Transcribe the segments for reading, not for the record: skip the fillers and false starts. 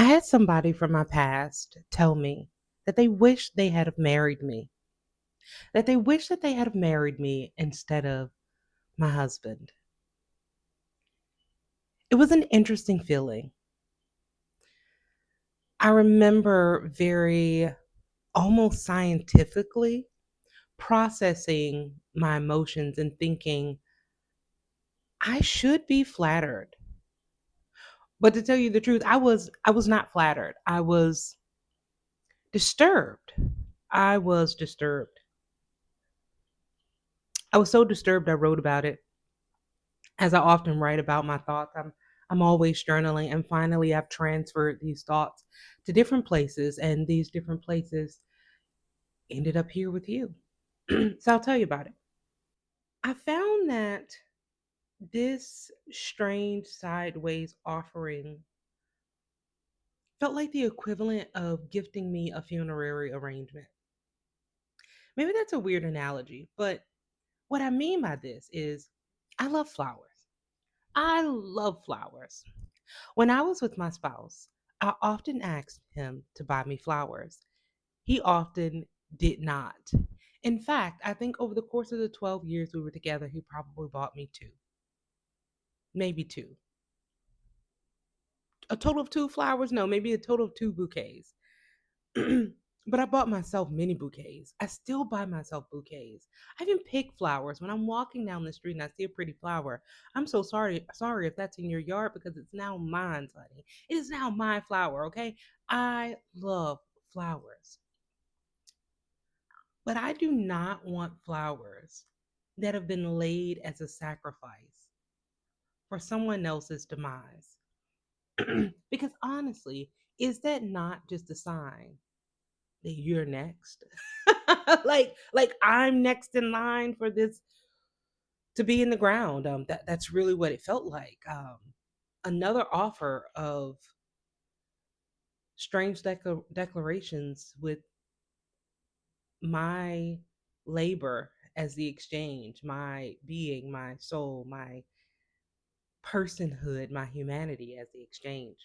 I had somebody from my past tell me that they wish they had have married me, that they wish that they had have married me instead of my husband. It was an interesting feeling. I remember very almost scientifically processing my emotions and thinking, I should be flattered. But to tell you the truth, I was not flattered. I was disturbed. I was disturbed. I was so disturbed I wrote about it. As I often write about my thoughts, I'm always journaling, and finally I've transferred these thoughts to different places, and these different places ended up here with you. So I'll tell you about it. I found that this strange sideways offering felt like the equivalent of gifting me a funerary arrangement. Maybe that's a weird analogy, but what I mean by this is I love flowers. I love flowers. When I was with my spouse, I often asked him to buy me flowers. He often did not. In fact, I think over the course of the 12 years we were together, he probably bought me two, maybe two. A total of two flowers? No, maybe a total of two bouquets. But I bought myself many bouquets. I still buy myself bouquets. I even pick flowers. When I'm walking down the street and I see a pretty flower, I'm so sorry if that's in your yard because it's now mine, honey. It is now my flower, okay? I love flowers. But I do not want flowers that have been laid as a sacrifice for someone else's demise. Because honestly, is that not just a sign that you're next? like I'm next in line for this to be in the ground. That's really what it felt like. Another offer of strange declarations with my labor as the exchange, my being, my soul, my personhood, my humanity as the exchange.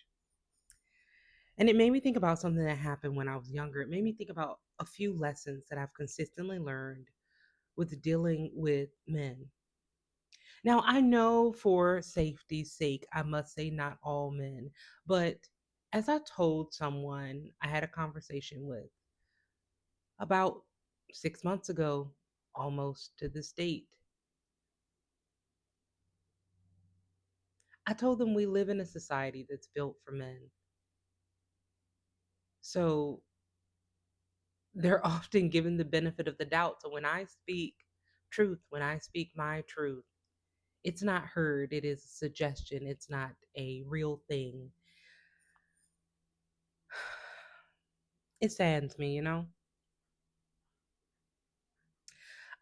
And it made me think about something that happened when I was younger. It made me think about a few lessons that I've consistently learned with dealing with men. Now, I know for safety's sake, I must say not all men, but as I told someone I had a conversation with about 6 months ago, almost to this date, I told them we live in a society that's built for men. So they're often given the benefit of the doubt. So when I speak truth, when I speak my truth, it's not heard, it is a suggestion, it's not a real thing. It saddens me, you know?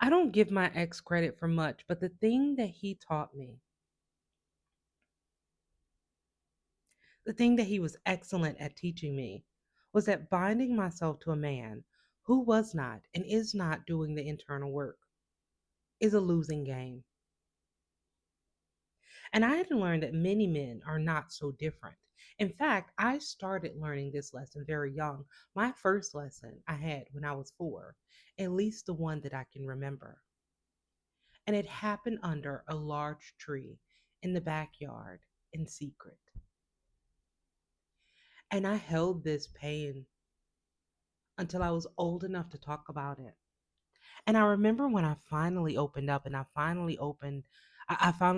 I don't give my ex credit for much, but the thing that he taught me, the thing that he was excellent at teaching me, was that binding myself to a man who was not and is not doing the internal work is a losing game. And I had to learn that many men are not so different. In fact, I started learning this lesson very young. My first lesson I had when I was 4, at least the one that I can remember. And it happened under a large tree in the backyard in secret. And I held this pain until I was old enough to talk about it. And I remember when I finally opened up and I finally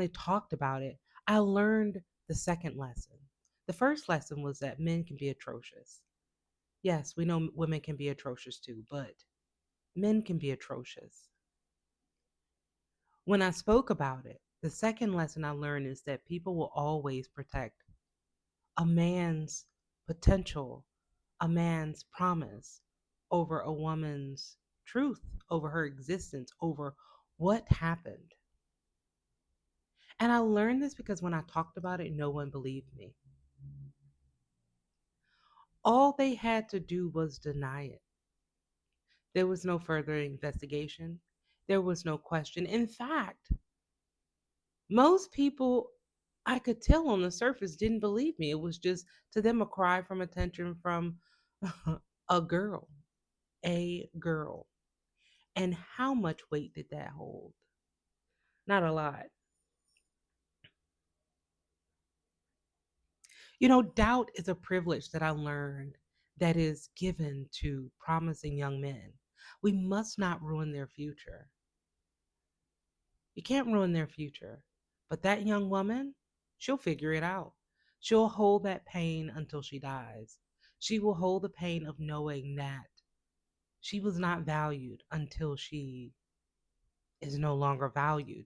talked about it, I learned the second lesson. The first lesson was that men can be atrocious. Yes, we know women can be atrocious too, but men can be atrocious. When I spoke about it, the second lesson I learned is that people will always protect a man's potential, a man's promise over a woman's truth, over her existence, over what happened. And I learned this because when I talked about it, no one believed me. All they had to do was deny it. There was no further investigation. There was no question. In fact, most people I could tell on the surface didn't believe me. It was just to them a cry from attention from a girl, a girl. And how much weight did that hold? Not a lot. Doubt is a privilege that I learned that is given to promising young men. We must not ruin their future. You can't ruin their future. But that young woman, she'll figure it out. She'll hold that pain until she dies. She will hold the pain of knowing that she was not valued until she is no longer valued?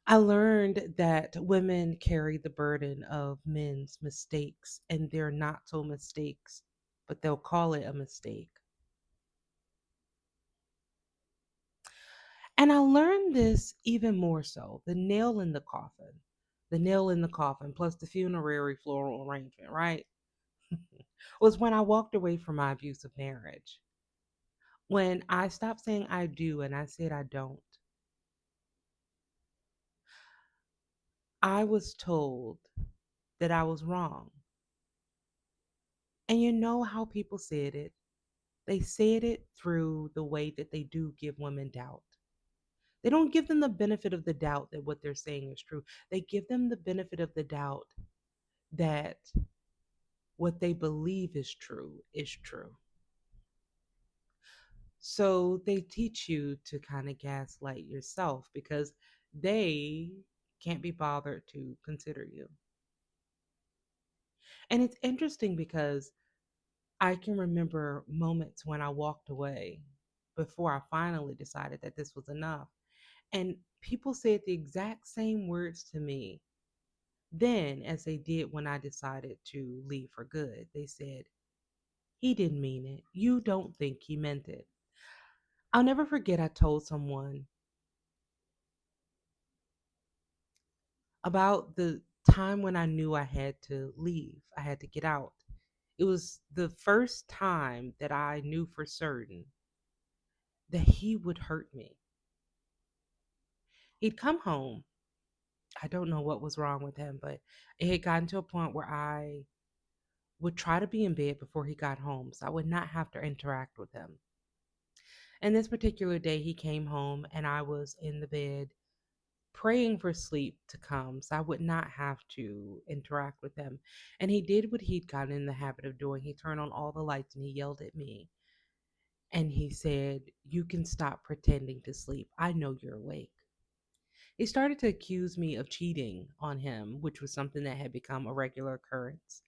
I learned that women carry the burden of men's mistakes, and they're not so mistakes, but they'll call it a mistake. And I learned this even more so, the nail in the coffin. The nail in the coffin, plus the funerary floral arrangement, right? Was when I walked away from my abusive marriage. When I stopped saying I do and I said I don't, I was told that I was wrong. And you know how people said it? They said it through the way that they do give women doubt. They don't give them the benefit of the doubt that what they're saying is true. They give them the benefit of the doubt that what they believe is true is true. So they teach you to kind of gaslight yourself because they can't be bothered to consider you. And it's interesting because I can remember moments when I walked away before I finally decided that this was enough. And people said the exact same words to me then as they did when I decided to leave for good. They said, he didn't mean it. You don't think he meant it. I'll never forget I told someone about the time when I knew I had to leave, I had to get out. It was the first time that I knew for certain that he would hurt me. He'd come home. I don't know what was wrong with him, but it had gotten to a point where I would try to be in bed before he got home so I would not have to interact with him. And this particular day, he came home and I was in the bed praying for sleep to come so I would not have to interact with him. And he did what he'd gotten in the habit of doing. He turned on all the lights and he yelled at me. And he said, you can stop pretending to sleep. I know you're awake. He started to accuse me of cheating on him, which was something that had become a regular occurrence.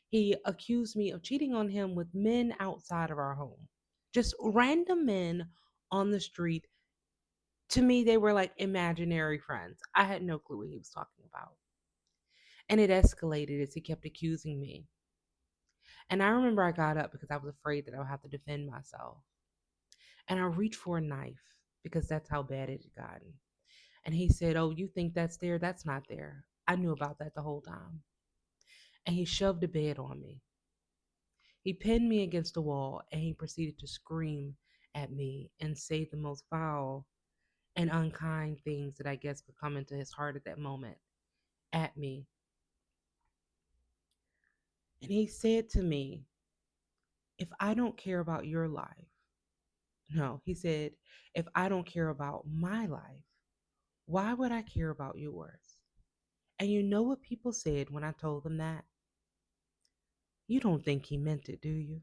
He accused me of cheating on him with men outside of our home, just random men on the street. To me, they were like imaginary friends. I had no clue what he was talking about. And it escalated as he kept accusing me. And I remember I got up because I was afraid that I would have to defend myself. And I reached for a knife because that's how bad it had gotten. And he said, oh, you think that's there? That's not there. I knew about that the whole time. And he shoved a bed on me. He pinned me against the wall and he proceeded to scream at me and say the most foul and unkind things that I guess could come into his heart at that moment at me. And he said to me, if I don't care about your life, no, he said, if I don't care about my life, why would I care about yours? And you know what people said when I told them that? You don't think he meant it, do you?